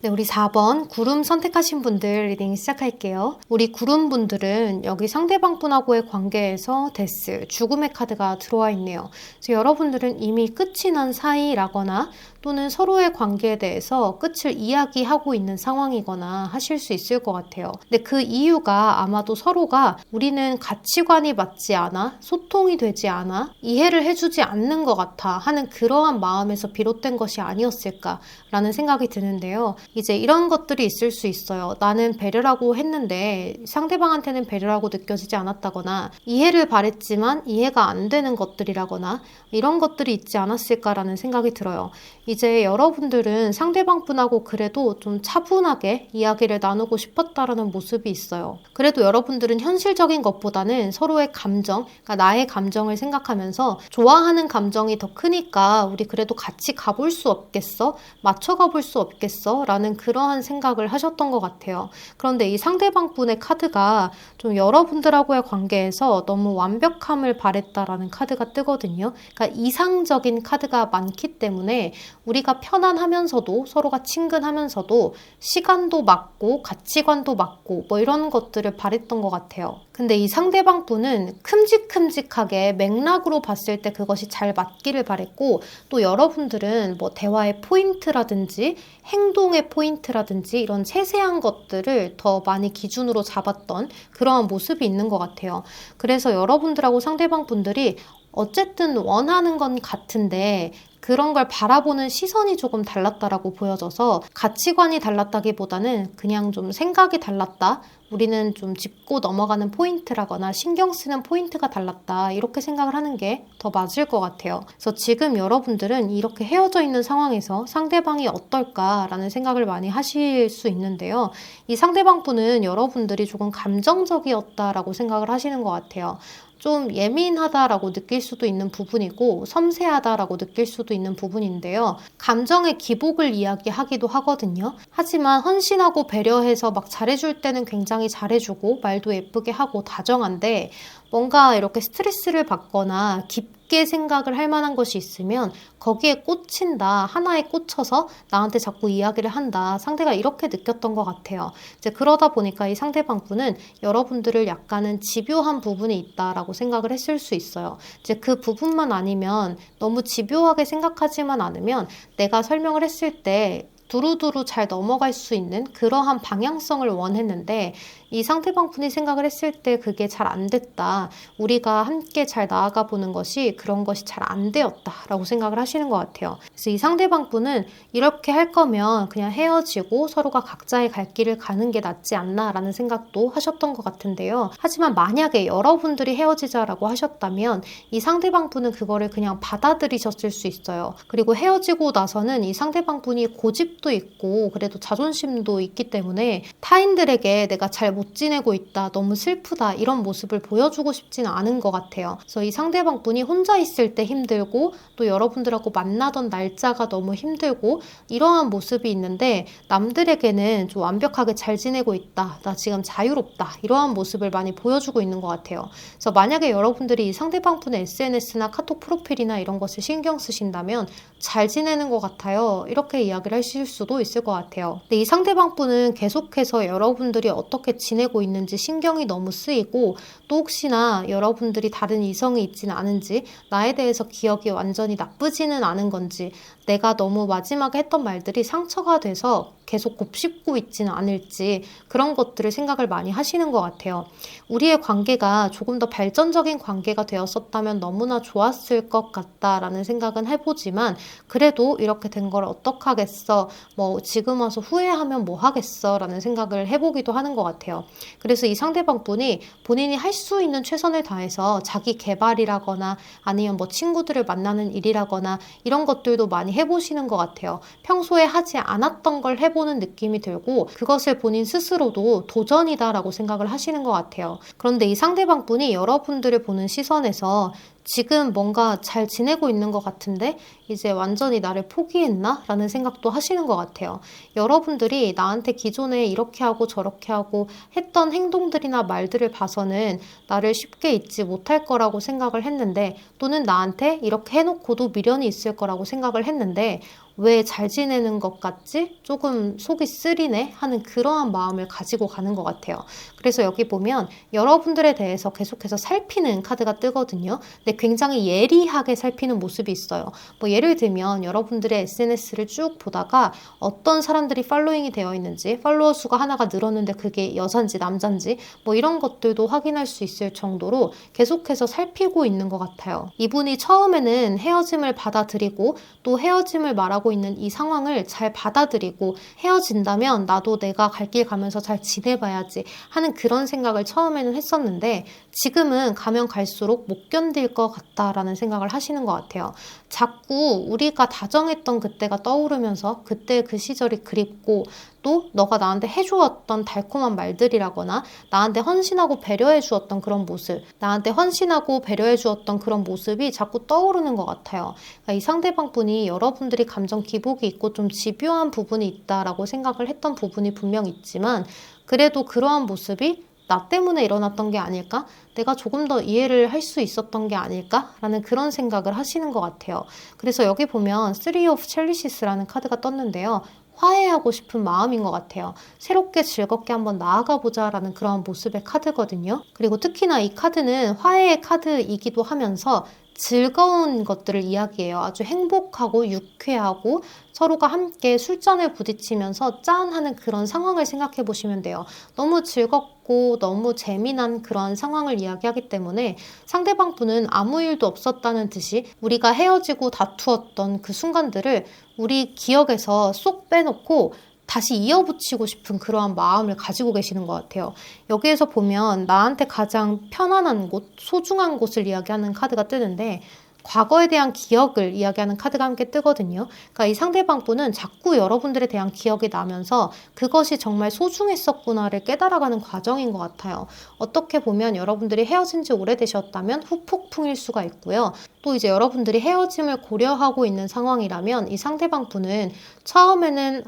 네, 우리 4번 구름 선택하신 분들 리딩 시작할게요. 우리 구름 분들은 여기 상대방 분하고의 관계에서 데스, 죽음의 카드가 들어와 있네요. 그래서 여러분들은 이미 끝이 난 사이라거나 또는 서로의 관계에 대해서 끝을 이야기하고 있는 상황이거나 하실 수 있을 것 같아요. 근데 그 이유가 아마도 서로가 우리는 가치관이 맞지 않아, 소통이 되지 않아, 이해를 해주지 않는 것 같아 하는 그러한 마음에서 비롯된 것이 아니었을까라는 생각이 드는데요. 이제 이런 것들이 있을 수 있어요. 나는 배려라고 했는데 상대방한테는 배려라고 느껴지지 않았다거나 이해를 바랬지만 이해가 안 되는 것들이라거나 이런 것들이 있지 않았을까라는 생각이 들어요. 이제 여러분들은 상대방 분하고 그래도 좀 차분하게 이야기를 나누고 싶었다라는 모습이 있어요. 그래도 여러분들은 현실적인 것보다는 서로의 감정, 그러니까 나의 감정을 생각하면서 좋아하는 감정이 더 크니까 우리 그래도 같이 가볼 수 없겠어? 맞춰가 볼 수 없겠어? 라는 그러한 생각을 하셨던 것 같아요. 그런데 이 상대방 분의 카드가 좀 여러분들하고의 관계에서 너무 완벽함을 바랬다라는 카드가 뜨거든요. 그러니까 이상적인 카드가 많기 때문에 우리가 편안하면서도 서로가 친근하면서도 시간도 맞고 가치관도 맞고 뭐 이런 것들을 바랬던 것 같아요. 근데 이 상대방 분은 큼직큼직하게 맥락으로 봤을 때 그것이 잘 맞기를 바랬고 또 여러분들은 뭐 대화의 포인트라든지 행동의 포인트라든지 이런 세세한 것들을 더 많이 기준으로 잡았던 그러한 모습이 있는 것 같아요. 그래서 여러분들하고 상대방 분들이 어쨌든 원하는 건 같은데 그런 걸 바라보는 시선이 조금 달랐다라고 보여져서 가치관이 달랐다기보다는 그냥 좀 생각이 달랐다. 우리는 좀 짚고 넘어가는 포인트라거나 신경 쓰는 포인트가 달랐다. 이렇게 생각을 하는 게 더 맞을 것 같아요. 그래서 지금 여러분들은 이렇게 헤어져 있는 상황에서 상대방이 어떨까라는 생각을 많이 하실 수 있는데요. 이 상대방 분은 여러분들이 조금 감정적이었다라고 생각을 하시는 것 같아요. 좀 예민하다라고 느낄 수도 있는 부분이고 섬세하다라고 느낄 수도 있는 부분인데요. 감정의 기복을 이야기하기도 하거든요. 하지만 헌신하고 배려해서 막 잘해줄 때는 굉장히 잘해주고 말도 예쁘게 하고 다정한데 뭔가 이렇게 스트레스를 받거나 깊게 생각을 할 만한 것이 있으면 거기에 꽂힌다, 하나에 꽂혀서 나한테 자꾸 이야기를 한다, 상대가 이렇게 느꼈던 것 같아요. 이제 그러다 보니까 이 상대방 분은 여러분들을 약간은 집요한 부분이 있다라고 생각을 했을 수 있어요. 이제 그 부분만 아니면 너무 집요하게 생각하지만 않으면 내가 설명을 했을 때 두루두루 잘 넘어갈 수 있는 그러한 방향성을 원했는데 이 상대방 분이 생각을 했을 때 그게 잘 안 됐다. 우리가 함께 잘 나아가 보는 것이 그런 것이 잘 안 되었다라고 생각을 하시는 것 같아요. 그래서 이 상대방 분은 이렇게 할 거면 그냥 헤어지고 서로가 각자의 갈 길을 가는 게 낫지 않나라는 생각도 하셨던 것 같은데요. 하지만 만약에 여러분들이 헤어지자라고 하셨다면 이 상대방 분은 그거를 그냥 받아들이셨을 수 있어요. 그리고 헤어지고 나서는 이 상대방 분이 고집도 있고 그래도 자존심도 있기 때문에 타인들에게 내가 잘 못 지내고 있다, 너무 슬프다 이런 모습을 보여주고 싶지는 않은 것 같아요. 그래서 이 상대방 분이 혼자 있을 때 힘들고 또 여러분들하고 만나던 날짜가 너무 힘들고 이러한 모습이 있는데 남들에게는 좀 완벽하게 잘 지내고 있다, 나 지금 자유롭다 이러한 모습을 많이 보여주고 있는 것 같아요. 그래서 만약에 여러분들이 이 상대방 분의 SNS나 카톡 프로필이나 이런 것을 신경 쓰신다면 잘 지내는 것 같아요, 이렇게 이야기를 하실 수도 있을 것 같아요. 근데 이 상대방 분은 계속해서 여러분들이 어떻게 지내고 있는지 신경이 너무 쓰이고 또 혹시나 여러분들이 다른 이성이 있지는 않은지 나에 대해서 기억이 완전히 나쁘지는 않은 건지 내가 너무 마지막에 했던 말들이 상처가 돼서 계속 곱씹고 있지는 않을지 그런 것들을 생각을 많이 하시는 것 같아요. 우리의 관계가 조금 더 발전적인 관계가 되었었다면 너무나 좋았을 것 같다라는 생각은 해보지만 그래도 이렇게 된 걸 어떡하겠어. 뭐 지금 와서 후회하면 뭐 하겠어 라는 생각을 해보기도 하는 것 같아요. 그래서 이 상대방 분이 본인이 할 수 있는 최선을 다해서 자기 개발이라거나 아니면 뭐 친구들을 만나는 일이라거나 이런 것들도 많이 해보시는 것 같아요. 평소에 하지 않았던 걸 해보는 느낌이 들고 그것을 본인 스스로도 도전이다라고 생각을 하시는 것 같아요. 그런데 이 상대방 분이 여러분들을 보는 시선에서 지금 뭔가 잘 지내고 있는 것 같은데 이제 완전히 나를 포기했나? 라는 생각도 하시는 것 같아요. 여러분들이 나한테 기존에 이렇게 하고 저렇게 하고 했던 행동들이나 말들을 봐서는 나를 쉽게 잊지 못할 거라고 생각을 했는데 또는 나한테 이렇게 해놓고도 미련이 있을 거라고 생각을 했는데 왜 잘 지내는 것 같지? 조금 속이 쓰리네? 하는 그러한 마음을 가지고 가는 것 같아요. 그래서 여기 보면 여러분들에 대해서 계속해서 살피는 카드가 뜨거든요. 근데 굉장히 예리하게 살피는 모습이 있어요. 뭐 예를 들면 여러분들의 SNS를 쭉 보다가 어떤 사람들이 팔로잉이 되어 있는지, 팔로워 수가 하나가 늘었는데 그게 여잔지 남잔지 뭐 이런 것들도 확인할 수 있을 정도로 계속해서 살피고 있는 것 같아요. 이분이 처음에는 헤어짐을 받아들이고 또 헤어짐을 말하고 있는 이 상황을 잘 받아들이고 헤어진다면 나도 내가 갈 길 가면서 잘 지내봐야지 하는 그런 생각을 처음에는 했었는데 지금은 가면 갈수록 못 견딜 것 같다라는 생각을 하시는 것 같아요. 자꾸 우리가 다정했던 그때가 떠오르면서 그때 그 시절이 그립고 또 너가 나한테 해주었던 달콤한 말들이라거나 나한테 헌신하고 배려해 주었던 그런 모습, 나한테 헌신하고 배려해 주었던 그런 모습이 자꾸 떠오르는 것 같아요. 그러니까 이 상대방 분이 여러분들이 감정 기복이 있고 좀 집요한 부분이 있다라고 생각을 했던 부분이 분명 있지만 그래도 그러한 모습이 나 때문에 일어났던 게 아닐까? 내가 조금 더 이해를 할 수 있었던 게 아닐까? 라는 그런 생각을 하시는 것 같아요. 그래서 여기 보면 Three of Chalises라는 카드가 떴는데요. 화해하고 싶은 마음인 것 같아요. 새롭게 즐겁게 한번 나아가 보자라는 그런 모습의 카드거든요. 그리고 특히나 이 카드는 화해의 카드이기도 하면서 즐거운 것들을 이야기해요. 아주 행복하고 유쾌하고 서로가 함께 술잔을 부딪히면서 짠 하는 그런 상황을 생각해 보시면 돼요. 너무 즐겁고 너무 재미난 그런 상황을 이야기하기 때문에 상대방 분은 아무 일도 없었다는 듯이 우리가 헤어지고 다투었던 그 순간들을 우리 기억에서 쏙 빼놓고 다시 이어붙이고 싶은 그러한 마음을 가지고 계시는 것 같아요. 여기에서 보면 나한테 가장 편안한 곳, 소중한 곳을 이야기하는 카드가 뜨는데 과거에 대한 기억을 이야기하는 카드가 함께 뜨거든요. 그러니까 이 상대방 분은 자꾸 여러분들에 대한 기억이 나면서 그것이 정말 소중했었구나를 깨달아가는 과정인 것 같아요. 어떻게 보면 여러분들이 헤어진 지 오래되셨다면 후폭풍일 수가 있고요. 또 이제 여러분들이 헤어짐을 고려하고 있는 상황이라면 이 상대방 분은 처음에는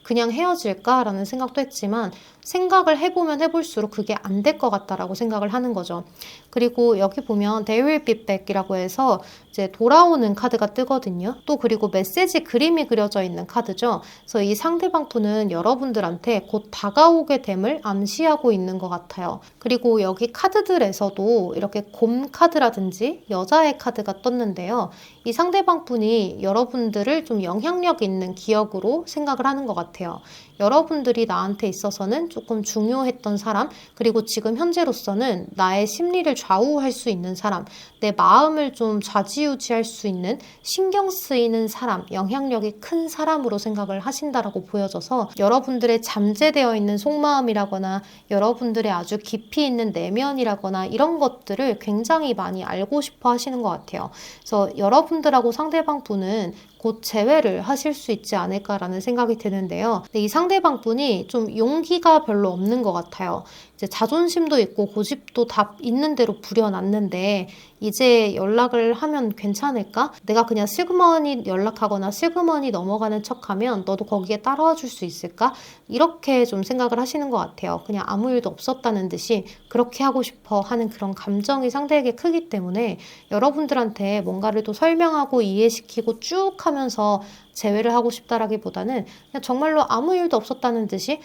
그냥 헤어질까라는 생각도 했지만 생각을 해보면 해볼수록 그게 안 될 것 같다라고 생각을 하는 거죠. 그리고 여기 보면 They will be back이라고 해서 이제 돌아오는 카드가 뜨거든요. 또 그리고 메시지 그림이 그려져 있는 카드죠. 그래서 이 상대방 분은 여러분들한테 곧 다가오게 됨을 암시하고 있는 것 같아요. 그리고 여기 카드들에서도 이렇게 곰 카드라든지 여자의 카드가 떴는데요. 이 상대방 분이 여러분들을 좀 영향력 있는 기억으로 생각을 하는 것 같아요. 여러분들이 나한테 있어서는 조금 중요했던 사람, 그리고 지금 현재로서는 나의 심리를 좌우할 수 있는 사람, 내 마음을 좀 좌지우지할 수 있는 신경 쓰이는 사람, 영향력이 큰 사람으로 생각을 하신다라고 보여져서 여러분들의 잠재되어 있는 속마음이라거나 여러분들의 아주 깊이 있는 내면이라거나 이런 것들을 굉장히 많이 알고 싶어 하시는 것 같아요. 그래서 여러분들하고 상대방 분은 곧 재회를 하실 수 있지 않을까라는 생각이 드는데요. 근데 이 상대방 분이 좀 용기가 별로 없는 것 같아요. 이제 자존심도 있고 고집도 다 있는 대로 부려놨는데 이제 연락을 하면 괜찮을까? 내가 그냥 슬그머니 연락하거나 슬그머니 넘어가는 척하면 너도 거기에 따라와 줄 수 있을까? 이렇게 좀 생각을 하시는 것 같아요. 그냥 아무 일도 없었다는 듯이 그렇게 하고 싶어 하는 그런 감정이 상대에게 크기 때문에 여러분들한테 뭔가를 또 설명하고 이해시키고 쭉 하면서 재회를 하고 싶다라기보다는 그냥 정말로 아무 일도 없었다는 듯이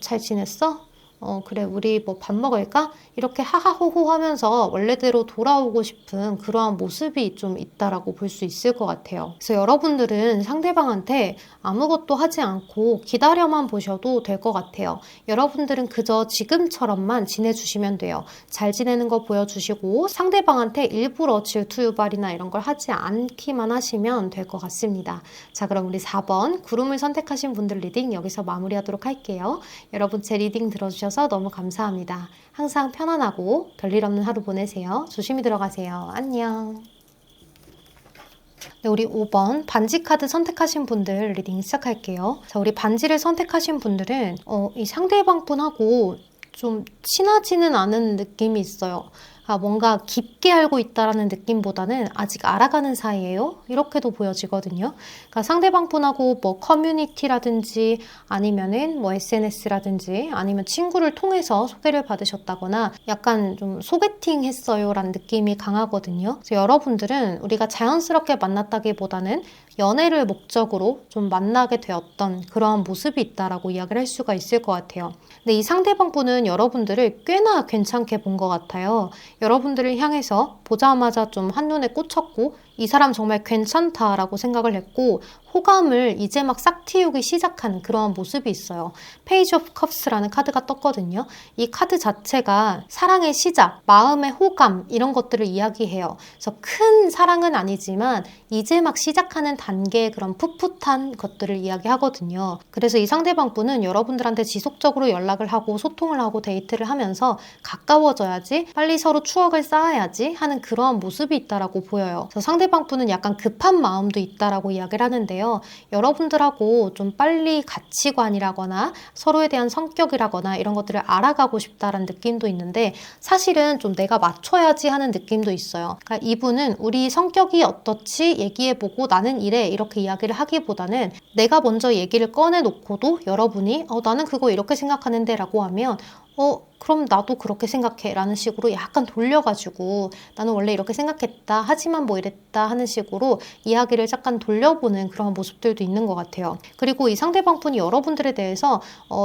잘 지냈어? 그래, 우리 뭐 밥 먹을까? 이렇게 하하호호 하면서 원래대로 돌아오고 싶은 그러한 모습이 좀 있다라고 볼 수 있을 것 같아요. 그래서 여러분들은 상대방한테 아무것도 하지 않고 기다려만 보셔도 될 것 같아요. 여러분들은 그저 지금처럼만 지내주시면 돼요. 잘 지내는 거 보여주시고 상대방한테 일부러 질투 유발이나 이런 걸 하지 않기만 하시면 될 것 같습니다. 자, 그럼 우리 4번 구름을 선택하신 분들 리딩 여기서 마무리하도록 할게요. 여러분 제 리딩 들어주셔서 너무 감사합니다. 항상 편안하고 별일 없는 하루 보내세요. 조심히 들어가세요. 안녕. 네, 우리 5번 반지 카드 선택하신 분들 리딩 시작할게요. 자, 우리 반지를 선택하신 분들은 이 상대방 분하고 좀 친하지는 않은 느낌이 있어요. 뭔가 깊게 알고 있다라는 느낌보다는 아직 알아가는 사이예요. 이렇게도 보여지거든요. 그러니까 상대방 분하고 뭐 커뮤니티라든지 아니면은 뭐 SNS라든지 아니면 친구를 통해서 소개를 받으셨다거나 약간 좀 소개팅 했어요라는 느낌이 강하거든요. 그래서 여러분들은 우리가 자연스럽게 만났다기보다는 연애를 목적으로 좀 만나게 되었던 그러한 모습이 있다라고 이야기를 할 수가 있을 것 같아요. 근데 이 상대방 분은 여러분들을 꽤나 괜찮게 본 것 같아요. 여러분들을 향해서 보자마자 좀 한눈에 꽂혔고 이 사람 정말 괜찮다라고 생각을 했고 호감을 이제 막 싹 틔우기 시작한 그러한 모습이 있어요. 페이지 오브 컵스라는 카드가 떴거든요. 이 카드 자체가 사랑의 시작, 마음의 호감 이런 것들을 이야기해요. 그래서 큰 사랑은 아니지만 이제 막 시작하는 단계의 그런 풋풋한 것들을 이야기하거든요. 그래서 이 상대방 분은 여러분들한테 지속적으로 연락을 하고 소통을 하고 데이트를 하면서 가까워져야지, 빨리 서로 추억을 쌓아야지 하는 그러한 모습이 있다라고 보여요. 그래서 상대방 분은 약간 급한 마음도 있다라고 이야기를 하는데요. 여러분들하고 좀 빨리 가치관이라거나 서로에 대한 성격이라거나 이런 것들을 알아가고 싶다라는 느낌도 있는데 사실은 좀 내가 맞춰야지 하는 느낌도 있어요. 그러니까 이분은 우리 성격이 어떻지 얘기해보고 나는 이래 이렇게 이야기를 하기보다는 내가 먼저 얘기를 꺼내놓고도 여러분이 나는 그거 이렇게 생각하는데 라고 하면 그럼 나도 그렇게 생각해 라는 식으로 약간 돌려가지고 나는 원래 이렇게 생각했다 하지만 뭐 이랬다 하는 식으로 이야기를 약간 돌려보는 그런 모습들도 있는 것 같아요. 그리고 이 상대방 분이 여러분들에 대해서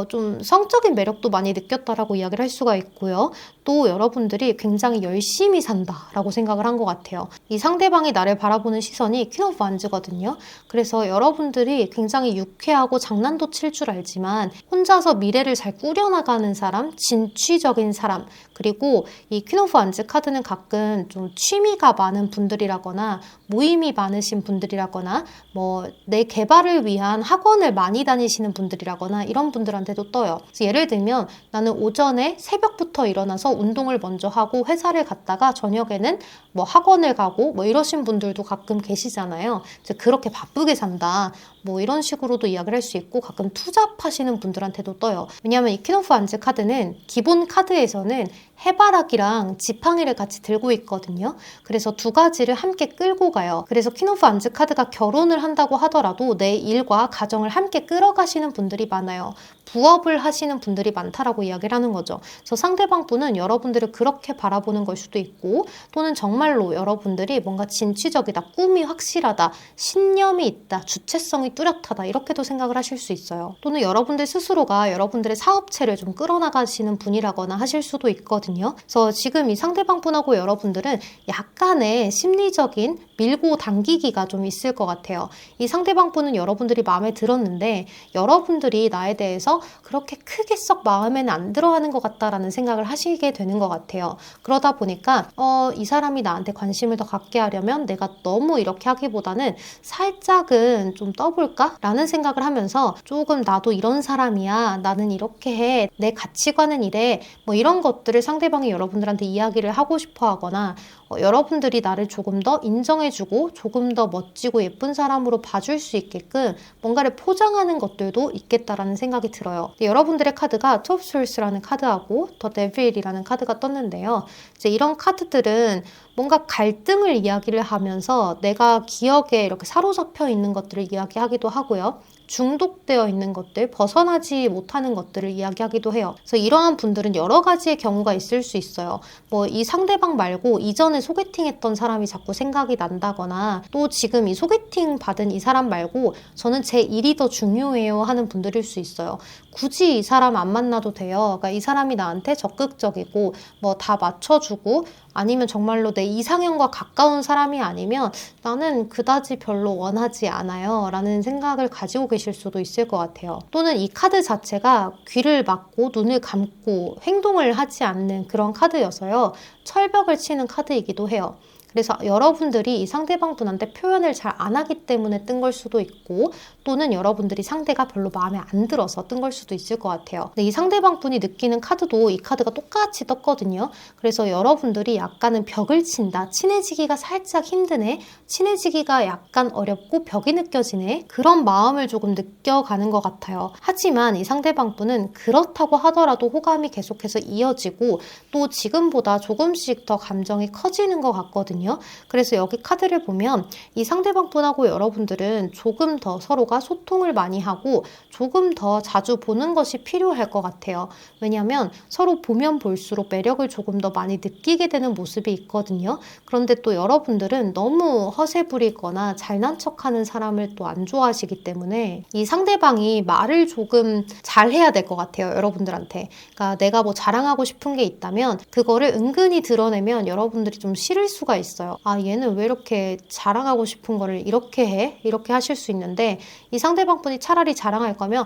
좀 성적인 매력도 많이 느꼈다라고 이야기를 할 수가 있고요. 또 여러분들이 굉장히 열심히 산다 라고 생각을 한 것 같아요. 이 상대방이 나를 바라보는 시선이 퀸 오브 완즈거든요. 그래서 여러분들이 굉장히 유쾌하고 장난도 칠 줄 알지만 혼자서 미래를 잘 꾸려나가는 사람, 진취적인 사람, 그리고 이 퀸 오브 완즈 카드는 가끔 좀 취미가 많은 분들이라거나 모임이 많으신 분들이라거나 뭐 내 개발을 위한 학원을 많이 다니시는 분들이라거나 이런 분들한테도 떠요. 그래서 예를 들면 나는 오전에 새벽부터 일어나서 운동을 먼저 하고 회사를 갔다가 저녁에는 뭐 학원을 가고 뭐 이러신 분들도 가끔 계시잖아요. 그렇게 바쁘게 산다. 뭐 이런 식으로도 이야기를 할 수 있고 가끔 투잡하시는 분들한테도 떠요. 왜냐하면 이 퀸 오브 완즈 카드는 기본 카드에서는 해바라기랑 지팡이를 같이 들고 있거든요. 그래서 두 가지를 함께 끌고 가요. 그래서 퀸 오브 완즈 카드가 결혼을 한다고 하더라도 내 일과 가정을 함께 끌어가시는 분들이 많아요. 부업을 하시는 분들이 많다라고 이야기를 하는 거죠. 그래서 상대방 분은 여러분들을 그렇게 바라보는 걸 수도 있고 또는 정말로 여러분들이 뭔가 진취적이다, 꿈이 확실하다, 신념이 있다, 주체성이 뚜렷하다 이렇게도 생각을 하실 수 있어요. 또는 여러분들 스스로가 여러분들의 사업체를 좀 끌어나가시는 분이라거나 하실 수도 있거든요. 그래서 지금 이 상대방 분하고 여러분들은 약간의 심리적인 밀고 당기기가 좀 있을 것 같아요. 이 상대방 분은 여러분들이 마음에 들었는데 여러분들이 나에 대해서 그렇게 크게 썩 마음에는 안 들어하는 것 같다라는 생각을 하시게 되는 것 같아요. 그러다 보니까 이 사람이 나한테 관심을 더 갖게 하려면 내가 너무 이렇게 하기보다는 살짝은 좀 떠볼까? 라는 생각을 하면서 조금 나도 이런 사람이야. 나는 이렇게 해. 내 가치관은 이래. 뭐 이런 것들을 상대방이 여러분들한테 이야기를 하고 싶어 하거나 여러분들이 나를 조금 더 인정해주고 조금 더 멋지고 예쁜 사람으로 봐줄 수 있게끔 뭔가를 포장하는 것들도 있겠다라는 생각이 들어요. 여러분들의 카드가 투 오브 솔스라는 카드하고 더 데빌이라는 카드가 떴는데요. 이제 이런 카드들은 뭔가 갈등을 이야기를 하면서 내가 기억에 이렇게 사로잡혀 있는 것들을 이야기하기도 하고요. 중독되어 있는 것들, 벗어나지 못하는 것들을 이야기하기도 해요. 그래서 이러한 분들은 여러 가지의 경우가 있을 수 있어요. 뭐 이 상대방 말고 이전에 소개팅했던 사람이 자꾸 생각이 난다거나 또 지금 이 소개팅 받은 이 사람 말고 저는 제 일이 더 중요해요 하는 분들일 수 있어요. 굳이 이 사람 안 만나도 돼요. 그러니까 이 사람이 나한테 적극적이고 뭐 다 맞춰주고 아니면 정말로 내 이상형과 가까운 사람이 아니면 나는 그다지 별로 원하지 않아요 라는 생각을 가지고 계실 수도 있을 것 같아요. 또는 이 카드 자체가 귀를 막고 눈을 감고 행동을 하지 않는 그런 카드여서요. 철벽을 치는 카드이기도 해요. 그래서 여러분들이 이 상대방 분한테 표현을 잘 안 하기 때문에 뜬 걸 수도 있고 또는 여러분들이 상대가 별로 마음에 안 들어서 뜬 걸 수도 있을 것 같아요. 근데 이 상대방 분이 느끼는 카드도 이 카드가 똑같이 떴거든요. 그래서 여러분들이 약간은 벽을 친다. 친해지기가 살짝 힘드네. 친해지기가 약간 어렵고 벽이 느껴지네. 그런 마음을 조금 느껴가는 것 같아요. 하지만 이 상대방 분은 그렇다고 하더라도 호감이 계속해서 이어지고 또 지금보다 조금씩 더 감정이 커지는 것 같거든요. 그래서 여기 카드를 보면 이 상대방 분하고 여러분들은 조금 더 서로가 소통을 많이 하고 조금 더 자주 보는 것이 필요할 것 같아요. 왜냐하면 서로 보면 볼수록 매력을 조금 더 많이 느끼게 되는 모습이 있거든요. 그런데 또 여러분들은 너무 허세 부리거나 잘난 척하는 사람을 또 안 좋아하시기 때문에 이 상대방이 말을 조금 잘해야 될 것 같아요. 여러분들한테. 그러니까 내가 뭐 자랑하고 싶은 게 있다면 그거를 은근히 드러내면 여러분들이 좀 싫을 수가 있어요. 아, 얘는 왜 이렇게 자랑하고 싶은 거를 이렇게 해? 이렇게 하실 수 있는데 이 상대방 분이 차라리 자랑할 거면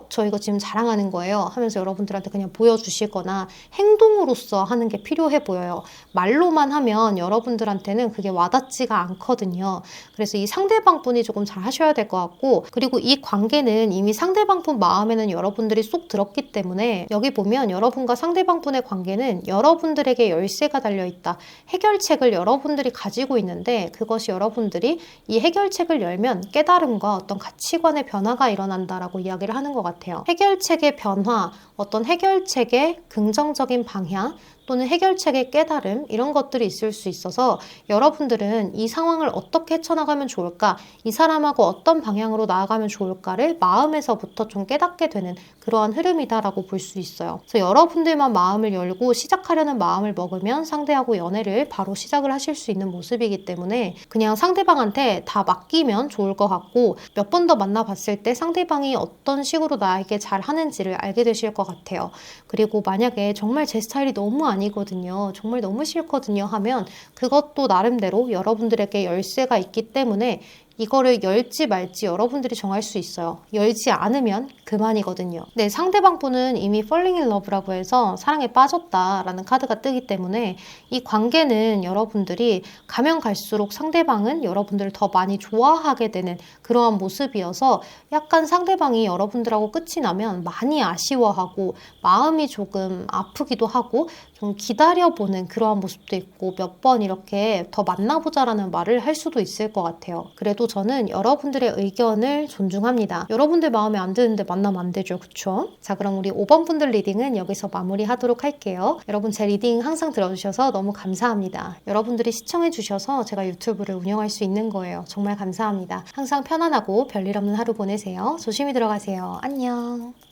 저 이거 지금 자랑하는 거예요 하면서 여러분들한테 그냥 보여주시거나 행동으로서 하는 게 필요해 보여요. 말로만 하면 여러분들한테는 그게 와닿지가 않거든요. 그래서 이 상대방 분이 조금 잘 하셔야 될 것 같고 그리고 이 관계는 이미 상대방 분 마음에는 여러분들이 쏙 들었기 때문에 여기 보면 여러분과 상대방 분의 관계는 여러분들에게 열쇠가 달려있다. 해결책을 여러분들이 가지고 있는데 그것이 여러분들이 이 해결책을 열면 깨달음과 어떤 가치관의 변화가 일어난다라고 이야기를 하는 것 같아요. 해결책의 변화, 어떤 해결책의 긍정적인 방향 또는 해결책의 깨달음 이런 것들이 있을 수 있어서 여러분들은 이 상황을 어떻게 헤쳐나가면 좋을까 이 사람하고 어떤 방향으로 나아가면 좋을까를 마음에서부터 좀 깨닫게 되는 그러한 흐름이다라고 볼 수 있어요. 그래서 여러분들만 마음을 열고 시작하려는 마음을 먹으면 상대하고 연애를 바로 시작을 하실 수 있는 모습이기 때문에 그냥 상대방한테 다 맡기면 좋을 것 같고 몇 번 더 만나봤을 때 상대방이 어떤 식으로 나에게 잘 하는지를 알게 되실 것 같아요. 그리고 만약에 정말 제 스타일이 너무 아니거든요. 정말 너무 싫거든요 하면 그것도 나름대로 여러분들에게 열쇠가 있기 때문에 이거를 열지 말지 여러분들이 정할 수 있어요. 열지 않으면 그만이거든요. 네, 상대방 분은 이미 falling in love라고 해서 사랑에 빠졌다라는 카드가 뜨기 때문에 이 관계는 여러분들이 가면 갈수록 상대방은 여러분들을 더 많이 좋아하게 되는 그러한 모습이어서 약간 상대방이 여러분들하고 끝이 나면 많이 아쉬워하고 마음이 조금 아프기도 하고 좀 기다려보는 그러한 모습도 있고 몇 번 이렇게 더 만나보자라는 말을 할 수도 있을 것 같아요. 그래도 저는 여러분들의 의견을 존중합니다. 여러분들 마음에 안 드는데 만나면 안 되죠. 그쵸? 자, 그럼 우리 5번 분들 리딩은 여기서 마무리하도록 할게요. 여러분 제 리딩 항상 들어주셔서 너무 감사합니다. 여러분들이 시청해주셔서 제가 유튜브를 운영할 수 있는 거예요. 정말 감사합니다. 항상 편안하고 별일 없는 하루 보내세요. 조심히 들어가세요. 안녕.